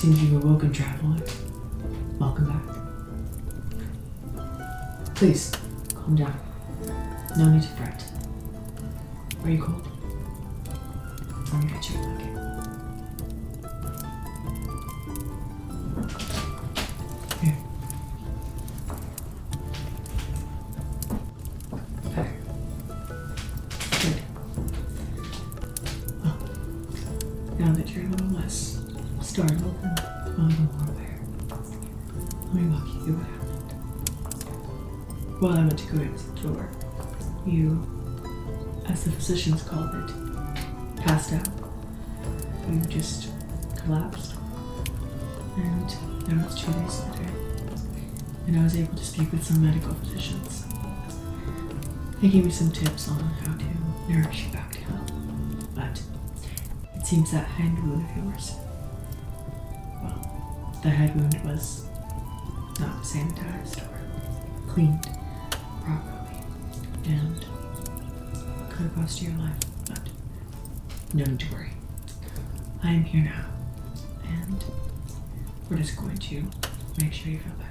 Seems you've awoken, traveler. Welcome back. Please, calm down. No need to fret. Are you cold? Let me get you a blanket. Here. Better. Good. Well, now that you're a little less startled and a little more aware, let me walk you through what happened. While I went to go into the door, you, as the physicians called it, passed out. You just collapsed. And now it's 2 days later, and I was able to speak with some medical physicians. They gave me some tips on how to nourish you back to health. But it seems that hand wound of yours, well, the head wound was not sanitized or cleaned properly, and could have cost you your life, but no need to worry. I am here now, and we're just going to make sure you feel better.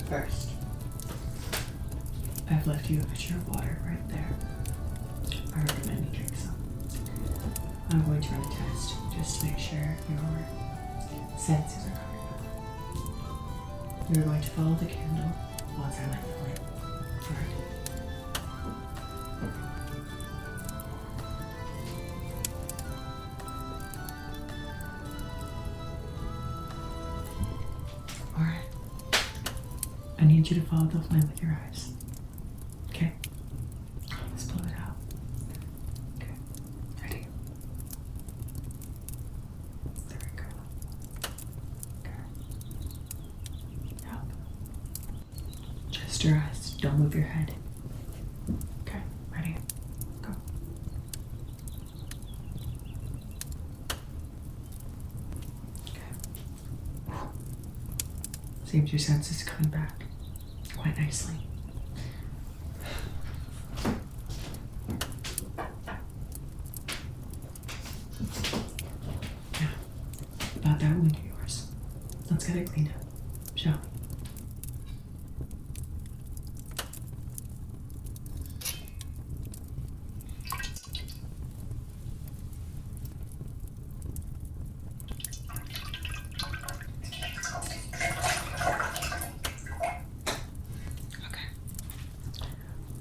First, I've left you a pitcher of water right there. I recommend you drink some. I'm going to run a test just to make sure your senses are covered. You're going to follow the candle once I light the flame. Alright. Alright. I need you to follow the flame with your eyes. Okay? Let's blow it out. Okay. Ready? There we go. Okay. Up. Just your eyes. Don't move your head. Okay. Ready? Go. Okay. Seems your senses coming back quite nicely. Now, about that wound of yours. Let's get it cleaned up, shall we?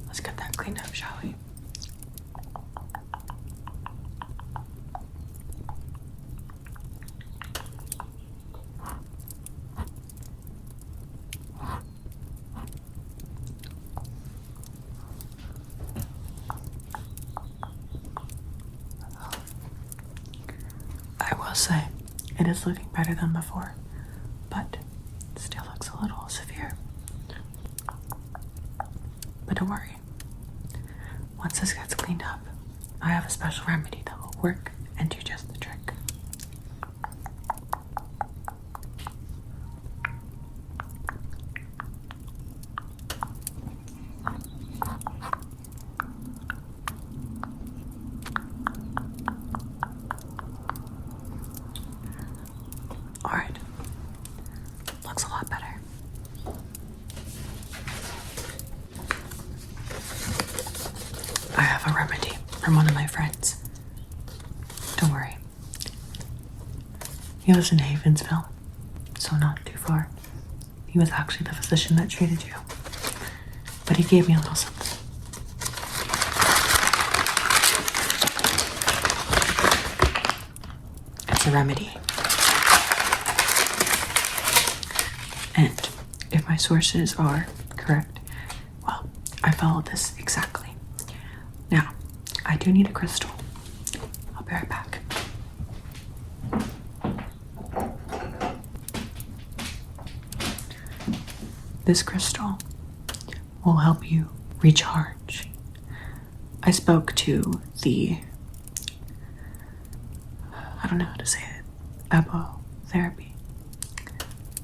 Let's get that cleaned up, shall we? I will say, it is looking better than before, but it still looks a little severe. But don't worry. Once this gets cleaned up, I have a special remedy that will work and do just the trick. Alright. Looks a lot better. I have a remedy from one of my friends. Don't worry. He lives in Havensville, so not too far. He was actually the physician that treated you. But he gave me a little something. It's a remedy. And if my sources are correct, well, I followed this exactly. Now, I do need a crystal. I'll be right back. This crystal will help you recharge. I spoke to I don't know how to say it, Babble therapy,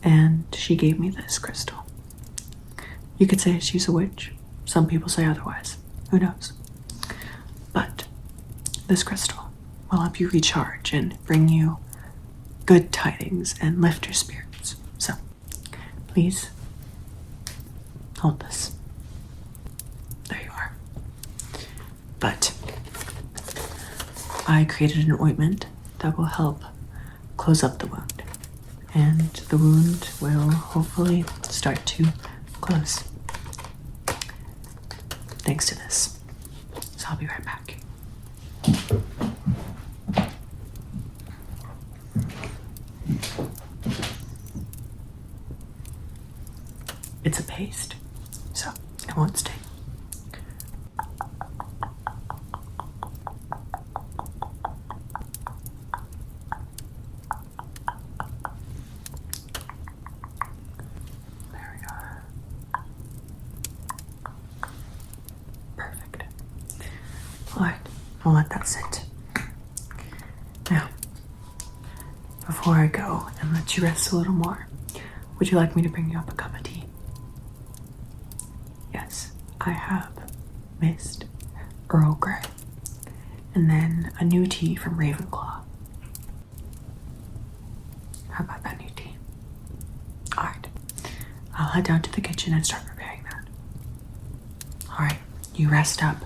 and she gave me this crystal. You could say she's a witch. Some people say otherwise. Who knows? But this crystal will help you recharge and bring you good tidings and lift your spirits. So, please hold this. There you are. But I created an ointment that will help close up the wound, and the wound will hopefully start to close thanks to this. So I'll be right back. It's a paste, so it won't sting. There we are. Perfect. All right, I'll let that sit. Now, before I go and let you rest a little more, would you like me to bring you up a cup of tea? Yes, I have mist, Earl Grey, and then a new tea from Ravenclaw. How about that new tea? All right, I'll head down to the kitchen and start preparing that. All right, you rest up.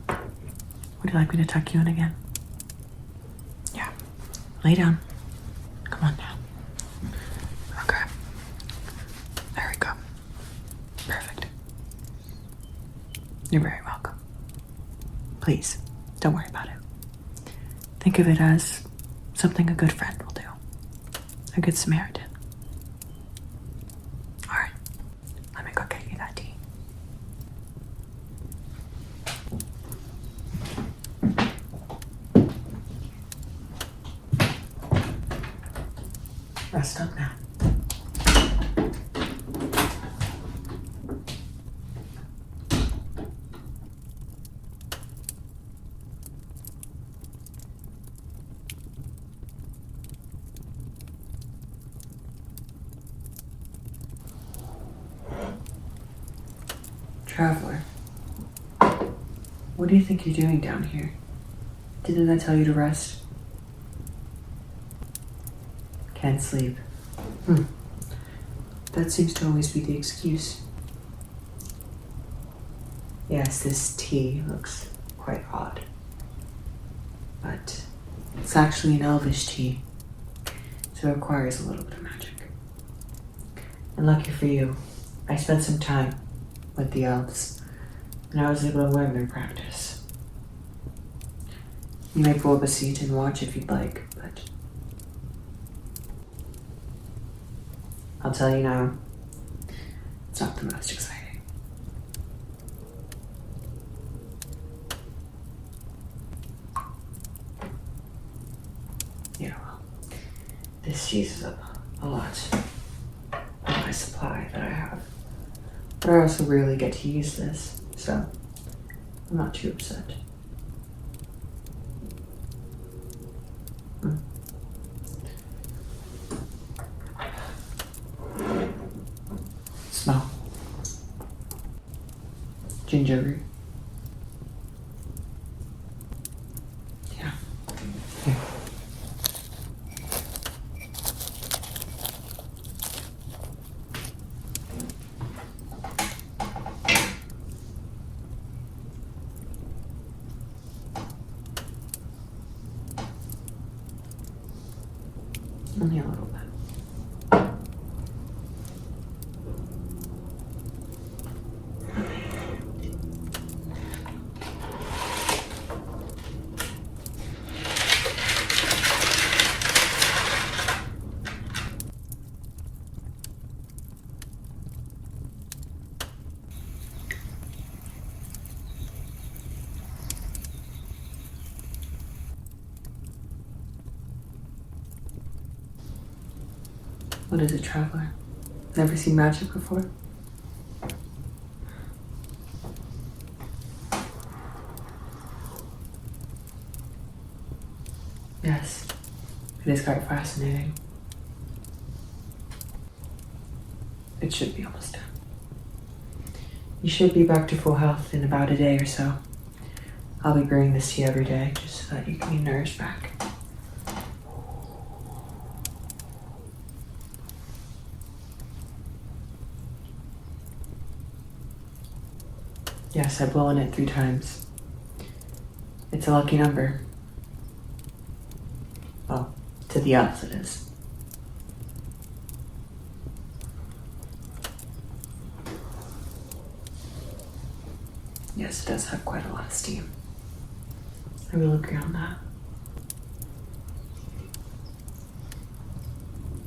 Would you like me to tuck you in again? Yeah, lay down. Come on now. Okay. There we go. Perfect. You're very welcome. Please, don't worry about it. Think of it as something a good friend will do. A good Samaritan. All right, let me go get you that tea. Rest up now. Traveler, what do you think you're doing down here? Didn't I tell you to rest? Can't sleep. That seems to always be the excuse. Yes, this tea looks quite odd. But it's actually an elvish tea, so it requires a little bit of magic. And lucky for you, I spent some time with the elves, and I was able to learn their practice. You may pull up a seat and watch if you'd like, but I'll tell you now, it's not the most exciting. Yeah, well, this cheeses up a lot of my supply that I have. But I also rarely get to use this, so I'm not too upset. Smell. Ginger. Yeah. Here. Only a little bit. What is it, traveler? Never seen magic before? Yes, it is quite fascinating. It should be almost done. You should be back to full health in about a day or so. I'll be bringing this to you every day just so that you can be nourished back. Yes, I blow on it 3 times. It's a lucky number. Well, to the elves it is. Yes, it does have quite a lot of steam. I will agree on that.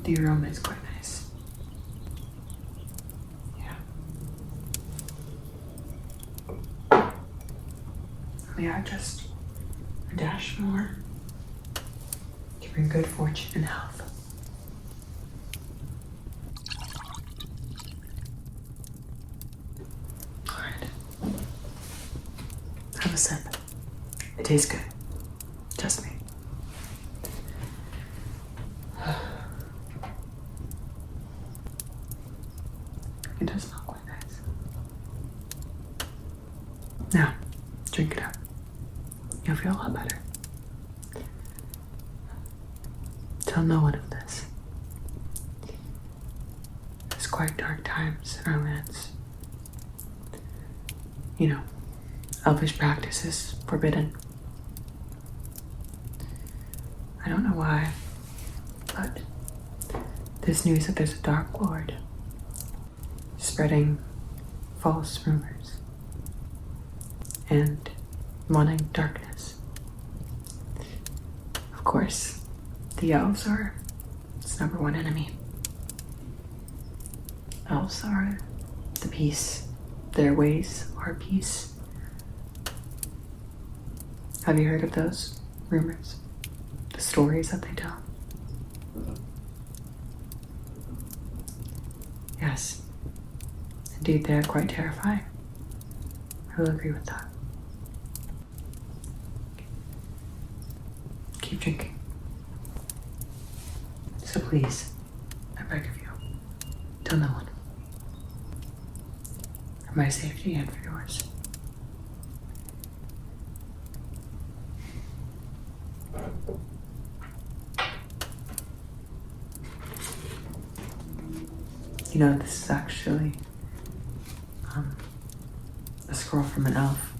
The aroma is quite nice. Yeah. Yeah, just a dash more to bring good fortune and health. Alright. Have a sip. It tastes good. Trust me. It does smell quite nice. Now, drink it up. You'll feel a lot better. Tell no one of this. It's quite dark times in our lands. You know, elvish practice is forbidden. I don't know why, but this news that there's a Dark Lord spreading false rumors and wanting darkness. Of course, the elves are its number one enemy. Elves are the peace. Their ways are peace. Have you heard of those rumors? The stories that they tell? Yes. Indeed, they are quite terrifying. I will agree with that. Keep drinking. So please, I beg of you, tell no one. For my safety and for yours. You know, this is actually a scroll from an elf.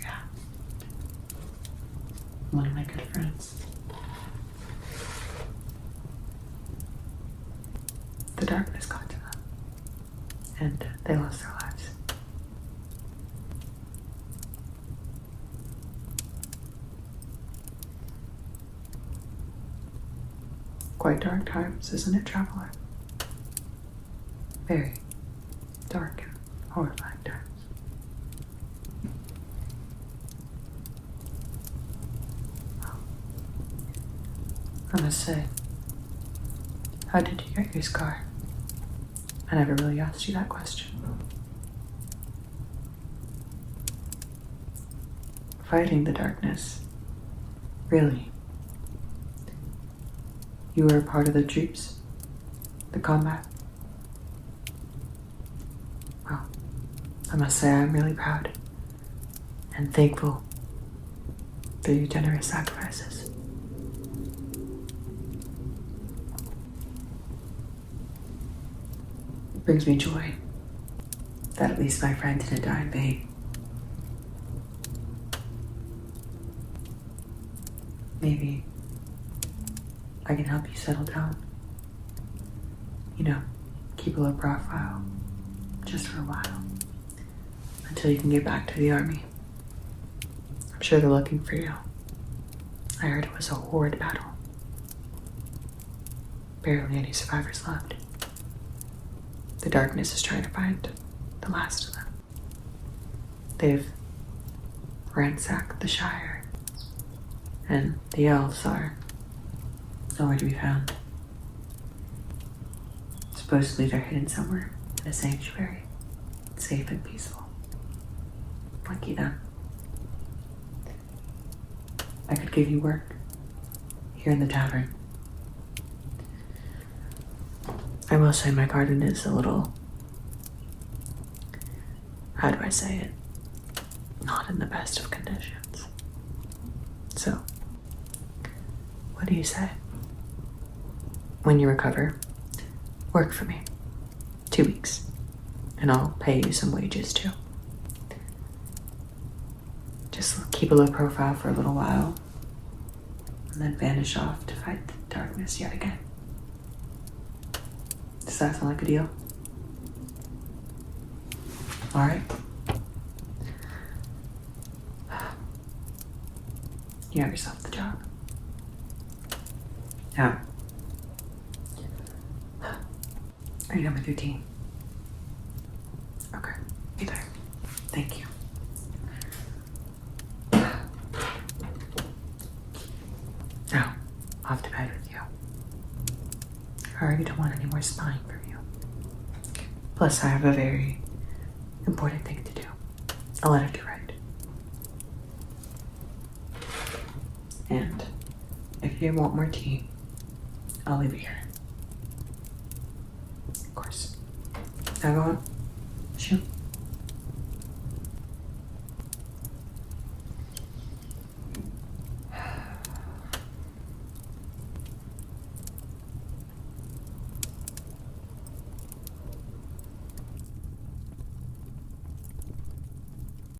Yeah. One of my good friends. The darkness got to them, and they lost their lives. Quite dark times, isn't it, traveler? Very dark and horrifying times. I must say, how did you get your scar? I never really asked you that question. Fighting the darkness. Really? You were a part of the troops? The combat? Well, I must say I'm really proud and thankful for your generous sacrifices. It brings me joy that at least my friend didn't die in vain. Maybe I can help you settle down. You know, keep a low profile, just for a while, until you can get back to the army. I'm sure they're looking for you. I heard it was a horrid battle. Barely any survivors left. The darkness is trying to find the last of them. They've ransacked the Shire, and the elves are nowhere to be found. Supposedly they're hidden somewhere in a sanctuary, safe and peaceful. Lucky them. I could give you work here in the tavern. I will say my garden is a little how do I say it? Not in the best of conditions. So, what do you say? When you recover, work for me. 2 weeks. And I'll pay you some wages too. Just keep a low profile for a little while, and then vanish off to fight the darkness yet again. Does that sound like a deal? All right. You have yourself the job. Now, are you done with your tea? Okay, be there. Thank you. Now, off to bed with you. I already don't want any more spying from you. Plus, I have a very important thing to do. A letter to write. And if you want more tea, I'll leave it here. Of course. Now go on. Shoot.